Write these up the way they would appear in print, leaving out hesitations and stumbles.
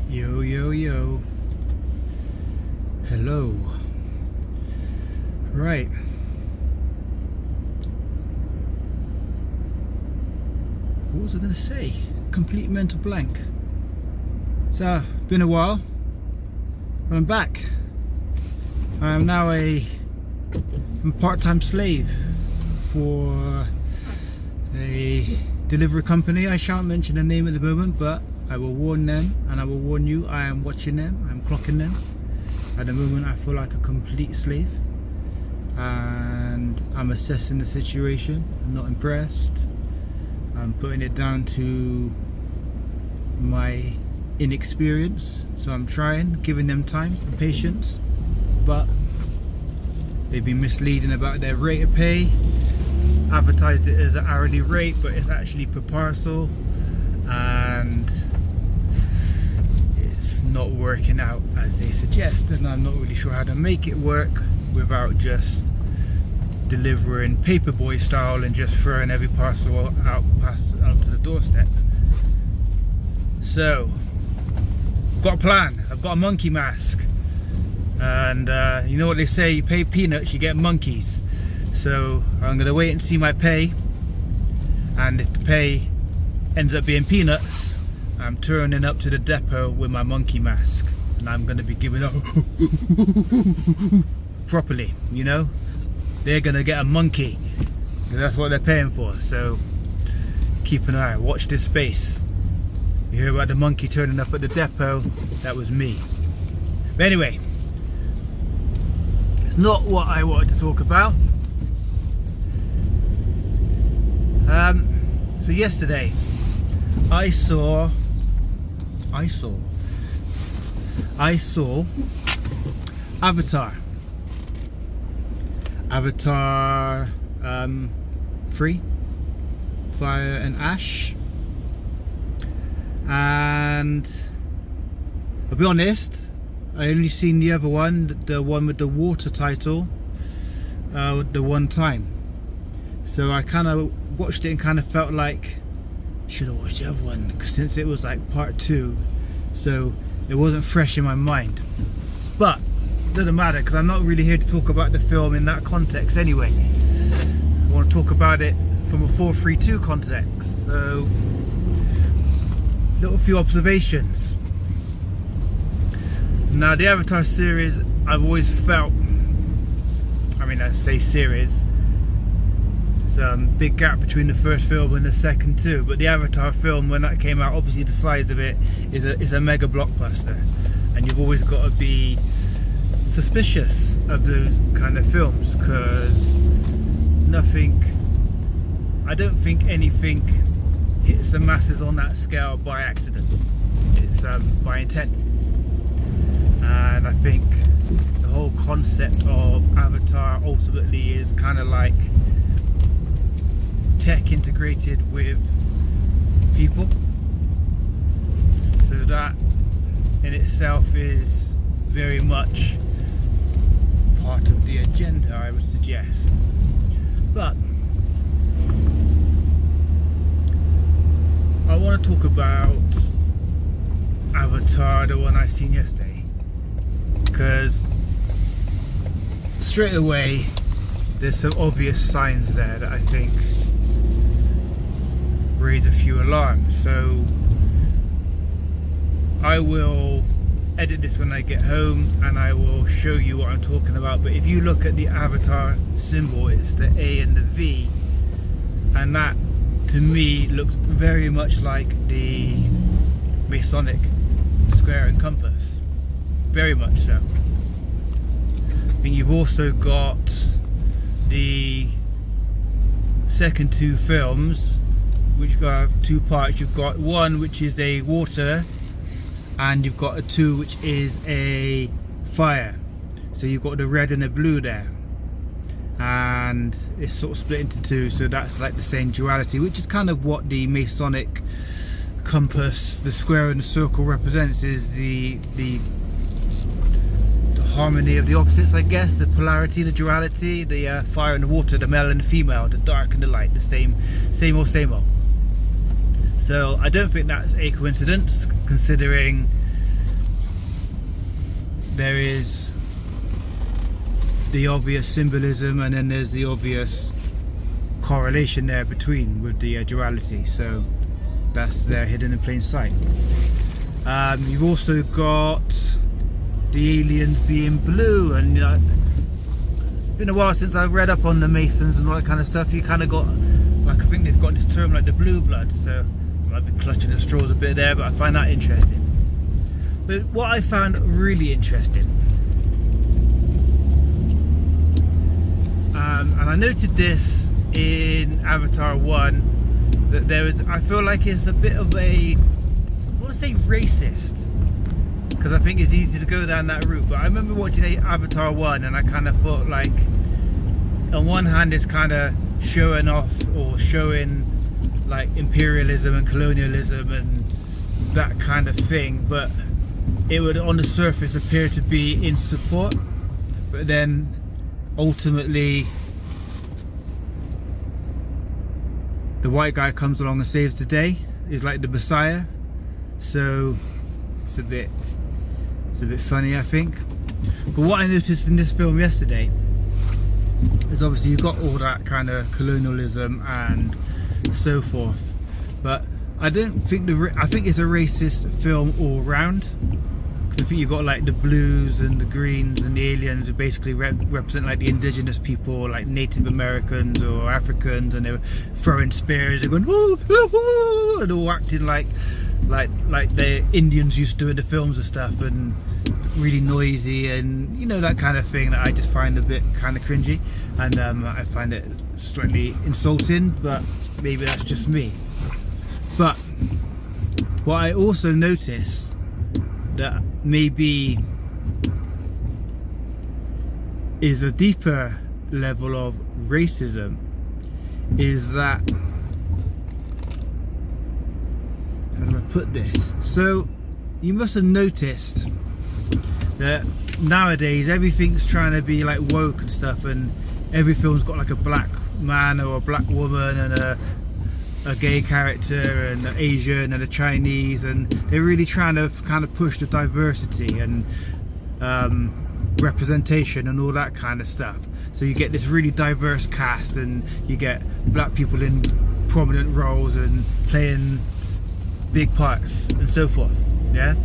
Yo, yo, yo. Hello. Right. What was I going to say? Complete mental blank. So, been a while. I'm back. I am now I'm a part-time slave for a delivery company. I shan't mention the name at the moment, but I will warn them, and I will warn you, I am watching them, I'm clocking them. At the moment I feel like a complete slave, and I'm assessing the situation. I'm not impressed. I'm putting it down to my inexperience, so I'm trying, giving them time and patience, but they've been misleading about their rate of pay, advertised it as an hourly rate, but it's actually per parcel, and it's not working out as they suggest, and I'm not really sure how to make it work without just delivering paperboy style and just throwing every parcel out to the doorstep. So got a plan. I've got a monkey mask, and you know what they say, you pay peanuts you get monkeys. So I'm gonna wait and see my pay, and if the pay ends up being peanuts, I'm turning up to the depot with my monkey mask, and I'm gonna be giving up properly, you know. They're gonna get a monkey because that's what they're paying for. So keep an eye, watch this space. You hear about the monkey turning up at the depot? That was me. But anyway, it's not what I wanted to talk about. So yesterday I saw Avatar 3, Fire and Ash, and I'll be honest, I only seen the other one, the one with the water title, the one time. So I kind of watched it and kind of felt like should have watched the other one, because since it was like part 2, so it wasn't fresh in my mind. But it doesn't matter, because I'm not really here to talk about the film in that context anyway. I want to talk about it from a 432 context. So little few observations. Now the Avatar series, I've always felt, I mean, I say series, there's a big gap between the first film and the second too, but the Avatar film, when that came out, obviously the size of it is a mega blockbuster, and you've always got to be suspicious of those kind of films, because I don't think anything hits the masses on that scale by accident. It's by intent. And I think the whole concept of Avatar ultimately is kind of like tech integrated with people, so that in itself is very much part of the agenda, I would suggest. But I want to talk about Avatar, the one I seen yesterday, because straight away there's some obvious signs there that I think raise a few alarms. So I will edit this when I get home and I will show you what I'm talking about. But if you look at the Avatar symbol, it's the A and the V, and that to me looks very much like the Masonic square and compass, very much so. I think you've also got the second 2 films, which got 2 parts. You've got one which is a water, and you've got a 2 which is a fire. So you've got the red and the blue there, and it's sort of split into 2, so that's like the same duality, which is kind of what the Masonic compass, the square and the circle, represents, is the harmony of the opposites, I guess, the polarity, the duality, the fire and the water, the male and the female, the dark and the light, the same old. So I don't think that's a coincidence, considering there is the obvious symbolism, and then there's the obvious correlation there between with the duality. So that's there hidden in plain sight. You've also got the aliens being blue, and it's been a while since I've read up on the Masons and all that kind of stuff. You kind of got, like, I think they've got this term like the blue blood, so I've been clutching at straws a bit there, but I find that interesting. But what I found really interesting, and I noted this in Avatar 1, that there is, I feel like it's a bit of a, I want to say racist, because I think it's easy to go down that route, but I remember watching Avatar 1 and I kind of thought, like, on one hand it's kind of showing off or showing like imperialism and colonialism and that kind of thing, but it would on the surface appear to be in support, but then ultimately the white guy comes along and saves the day, is like the Messiah. So it's a bit funny, I think. But what I noticed in this film yesterday is obviously you've got all that kind of colonialism and so forth, but I don't think I think it's a racist film all round, because I think you've got like the blues and the greens and the aliens who basically represent like the indigenous people, like Native Americans or Africans, and they were throwing spears and going woo, woo, woo, and all acting like the Indians used to in the films and stuff, and really noisy, and you know, that kind of thing that I just find a bit kind of cringy, and I find it slightly insulting, but maybe that's just me. But what I also noticed that maybe is a deeper level of racism is that, how do I put this? So you must have noticed that nowadays everything's trying to be like woke and stuff, and every film's got like a black man or a black woman and a gay character and an Asian and a Chinese, and they're really trying to kind of push the diversity and representation and all that kind of stuff. So you get this really diverse cast, and you get black people in prominent roles and playing big parts and so forth, yeah.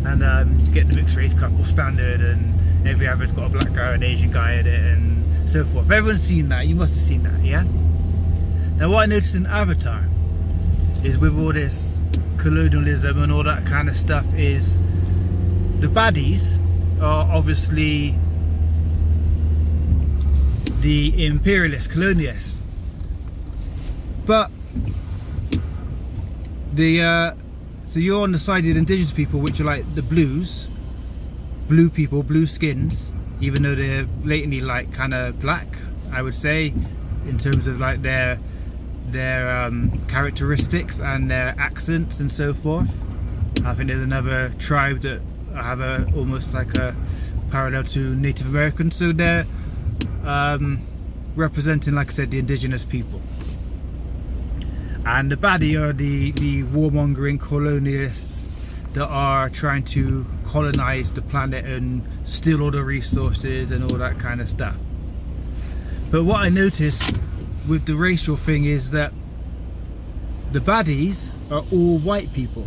And you get the mixed race couple standard, and every average got a black guy and an Asian guy in it and so forth. Everyone's seen that, you must have seen that, yeah. Now what I noticed in Avatar is, with all this colonialism and all that kind of stuff, is the baddies are obviously the imperialist colonialists, but so you're on the side of the indigenous people, which are like the blue people, blue skins, even though they're blatantly like kind of black, I would say, in terms of like their characteristics and their accents and so forth. I think there's another tribe that have almost like a parallel to Native Americans, so they're representing, like I said, the indigenous people. And the baddie are the warmongering colonialists that are trying to colonize the planet and steal all the resources and all that kind of stuff. But what I noticed with the racial thing is that the baddies are all white people,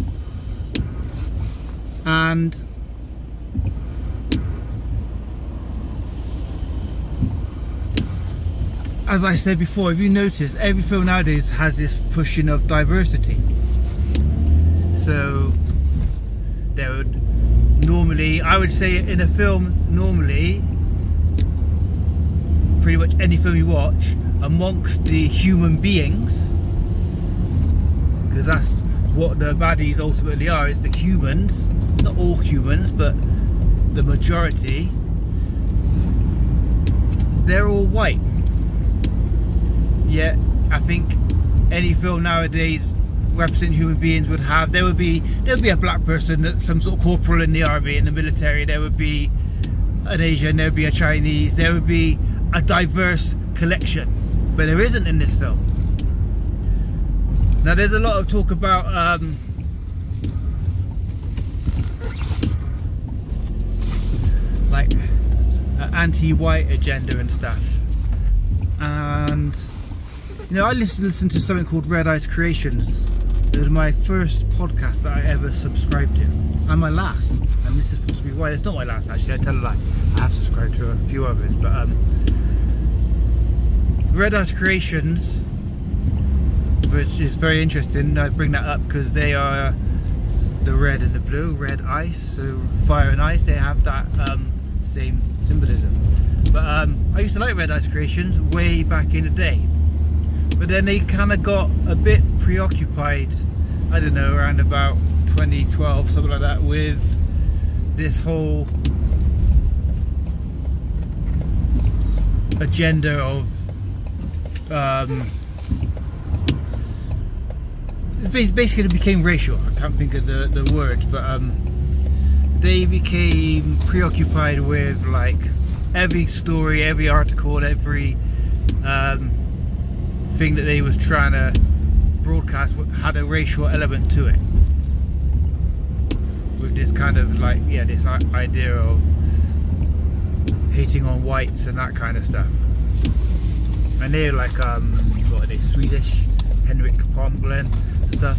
and as I said before, if you notice, every film nowadays has this pushing of diversity. So there would normally, I would say in a film, normally pretty much any film you watch, amongst the human beings, because that's what the baddies ultimately are, is the humans, not all humans, but the majority, they're all white. Yet I think any film nowadays representing human beings would have, there would be a black person, some sort of corporal in the army, in the military, there would be an Asian, there would be a Chinese, there would be a diverse collection, but there isn't in this film. Now there's a lot of talk about anti-white agenda and stuff. And I listened to something called Red Eyes Creations. It was my first podcast that I ever subscribed to, and my last. And this is supposed to be why it's not my last. Actually, I tell a lie. I have subscribed to a few others, but Red Eyes Creations, which is very interesting. I bring that up because they are the red and the blue, red ice, so fire and ice. They have that same symbolism. But I used to like Red Eyes Creations way back in the day. But then they kind of got a bit preoccupied, I don't know, around about 2012, something like that, with this whole agenda of basically it became racial. I can't think of the words, but they became preoccupied with like every story, every article, every thing that they was trying to broadcast had a racial element to it, with this kind of like, yeah, this idea of hating on whites and that kind of stuff. And they're like what are they, Swedish, Henrik Palmgren stuff.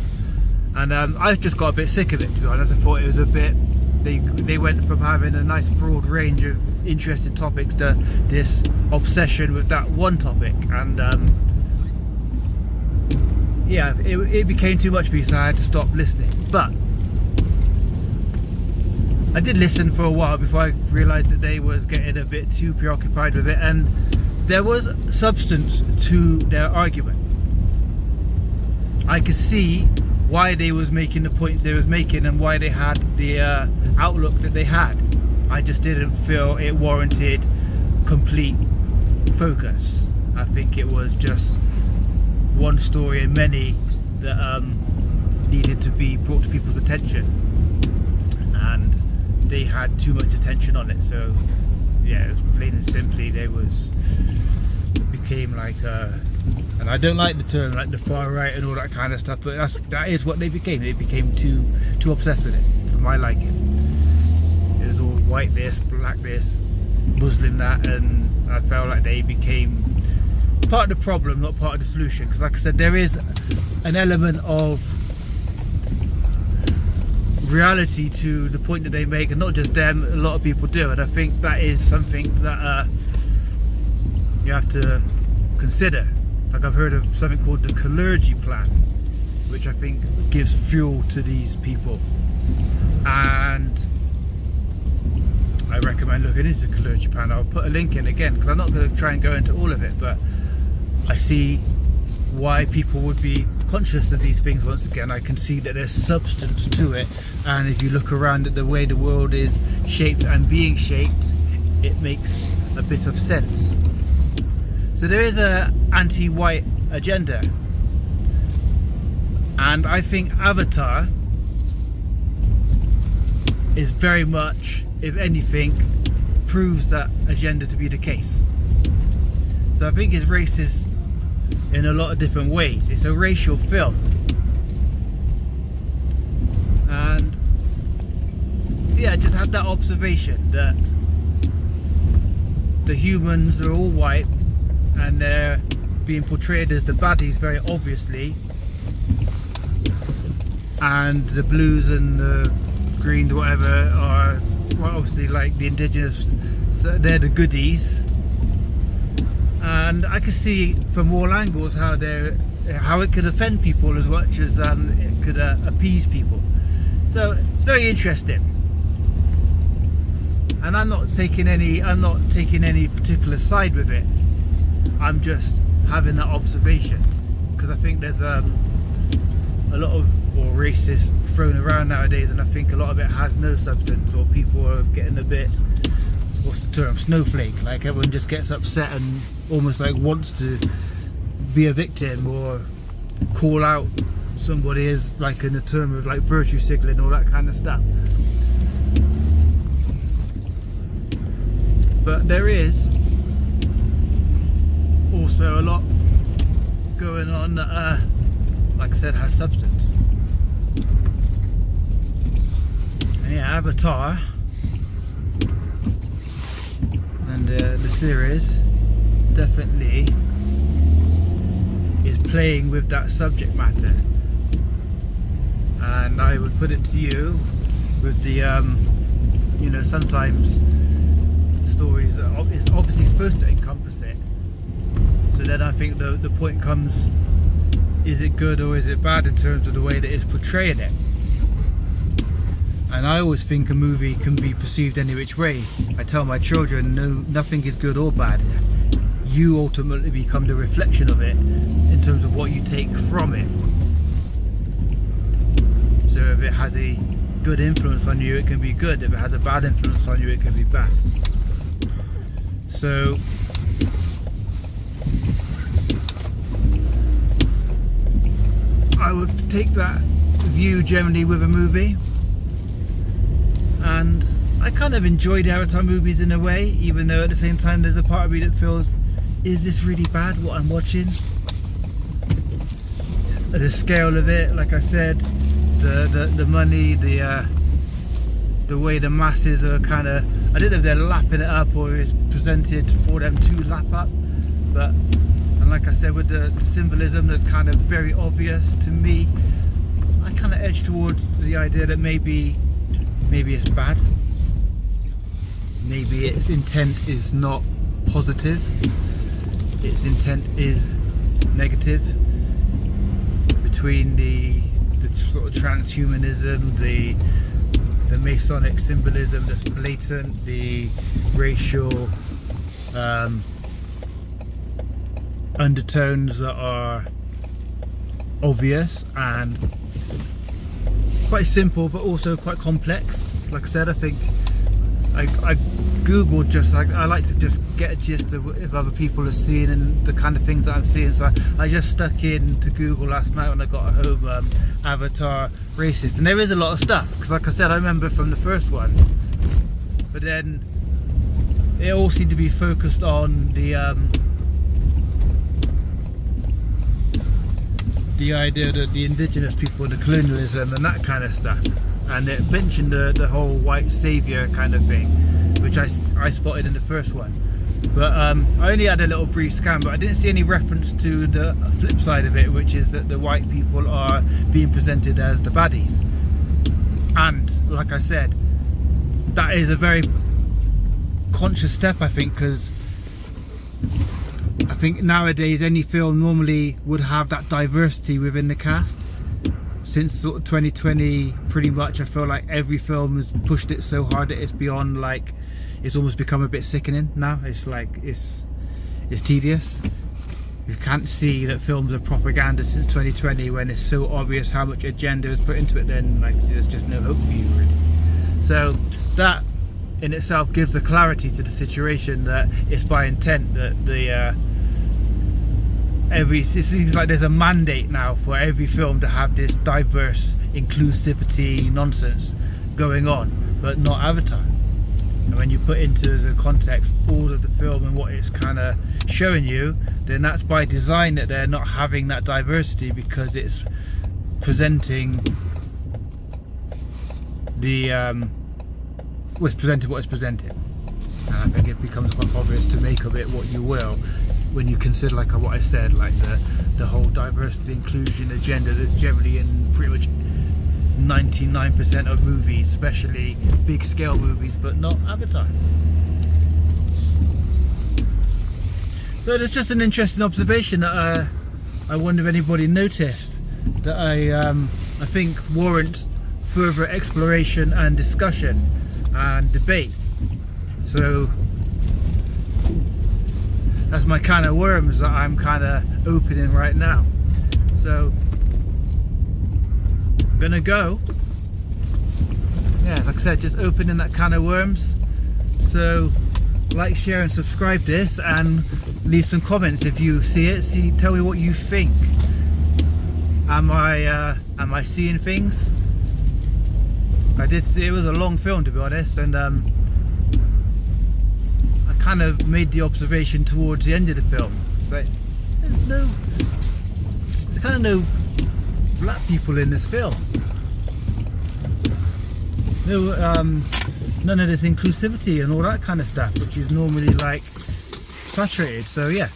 And I just got a bit sick of it, to be honest. I thought it was a bit, they went from having a nice broad range of interesting topics to this obsession with that one topic, and yeah, it became too much for me, so I had to stop listening. But I did listen for a while before I realised that they was getting a bit too preoccupied with it, and there was substance to their argument. I could see why they was making the points they was making and why they had the outlook that they had. I just didn't feel it warranted complete focus. I think it was just one story in many that needed to be brought to people's attention, and they had too much attention on it. So yeah, it was plain and simply became like and I don't like the term like the far right and all that kind of stuff, but that is what they became. They became too obsessed with it for my liking. It was all white this, black this, Muslim that, and I felt like they became part of the problem, not part of the solution. Because like I said, there is an element of reality to the point that they make, and not just them, a lot of people do, and I think that is something that you have to consider. Like, I've heard of something called the clergy plan, which I think gives fuel to these people, and I recommend looking into the clergy plan. I'll put a link in again, because I'm not going to try and go into all of it, but I see why people would be conscious of these things. Once again, I can see that there's substance to it, and if you look around at the way the world is shaped and being shaped, it makes a bit of sense. So there is a anti-white agenda, and I think Avatar is very much, if anything, proves that agenda to be the case. So I think it's racist in a lot of different ways. It's a racial film, and yeah, I just had that observation that the humans are all white and they're being portrayed as the baddies very obviously, and the blues and the greens, whatever, are obviously like the indigenous, so they're the goodies. And I can see from all angles how it could offend people as much as it could appease people. So it's very interesting, and I'm not taking any particular side with it. I'm just having that observation, because I think there's a lot of racist thrown around nowadays, and I think a lot of it has no substance, or people are getting a bit, what's the term, snowflake, like everyone just gets upset and almost like wants to be a victim or call out somebody as, like, in the term of like virtue signaling, all that kind of stuff. But there is also a lot going on that like I said, has substance. And yeah, Avatar, and the series definitely is playing with that subject matter. And I would put it to you with the you know, sometimes stories that is obviously supposed to encompass it. So then I think the point comes, is it good or is it bad in terms of the way that it's portraying it? And I always think a movie can be perceived any which way. I tell my children, no, nothing is good or bad. You ultimately become the reflection of it in terms of what you take from it. So if it has a good influence on you, it can be good. If it has a bad influence on you, it can be bad. So I would take that view generally with a movie, and I kind of enjoy the Avatar movies in a way, even though at the same time there's a part of me that feels, is this really bad what I'm watching? At the scale of it, like I said, the money, the way the masses are kind of, I don't know if they're lapping it up or it's presented for them to lap up, but, and like I said, with the symbolism that's kind of very obvious to me, I kind of edge towards the idea that maybe it's bad, maybe its intent is not positive, its intent is negative. Between the sort of transhumanism, the Masonic symbolism that's blatant, the racial undertones that are obvious and quite simple but also quite complex. Like I said, I think I googled, just like I like to just get a gist of if other people are seeing and the kind of things that I'm seeing, so I just stuck into Google last night when I got home, Avatar racist, and there is a lot of stuff, because like I said, I remember from the first one, but then it all seemed to be focused on the idea that the indigenous people and the colonialism and that kind of stuff, and it mentioned the whole white savior kind of thing, which I spotted in the first one, but I only had a little brief scan, but I didn't see any reference to the flip side of it, which is that the white people are being presented as the baddies. And like I said, that is a very conscious step, I think, because I think nowadays any film normally would have that diversity within the cast. Since sort of 2020, pretty much I feel like every film has pushed it so hard that it's beyond, like, it's almost become a bit sickening now. It's like, it's tedious. You can't see that films are propaganda since 2020 when it's so obvious how much agenda is put into it, then like there's just no hope for you really. So that in itself gives a clarity to the situation, that it's by intent, that the it seems like there's a mandate now for every film to have this diverse inclusivity nonsense going on, but not Avatar. And when you put into the context all of the film and what it's kind of showing you, then that's by design that they're not having that diversity, because it's presenting the was presented what is presented. And I think it becomes quite obvious to make of it what you will when you consider, like what I said, like the whole diversity inclusion agenda that's generally in pretty much 99% of movies, especially big scale movies, but not Avatar. So it's just an interesting observation that I wonder if anybody noticed, that I think warrants further exploration and discussion and debate. So that's my kind of worms that I'm kind of opening right now. So I'm gonna go, yeah, like I said, just opening that can of worms. So like, share and subscribe this, and leave some comments if you see it. Tell me what you think. Am I seeing things? I did see it was a long film, to be honest, and I kind of made the observation towards the end of the film. It's like, there's kind of no black people in this film. No none of this inclusivity and all that kind of stuff, which is normally like saturated. So yeah,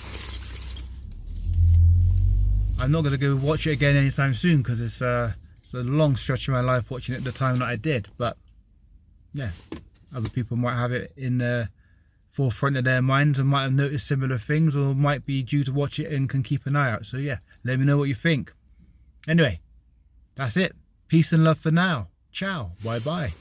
I'm not going to go watch it again anytime soon, because it's a long stretch of my life watching it at the time that I did. But yeah, other people might have it in the forefront of their minds and might have noticed similar things, or might be due to watch it and can keep an eye out. So yeah, let me know what you think. Anyway, that's it. Peace and love for now. Ciao. Bye bye.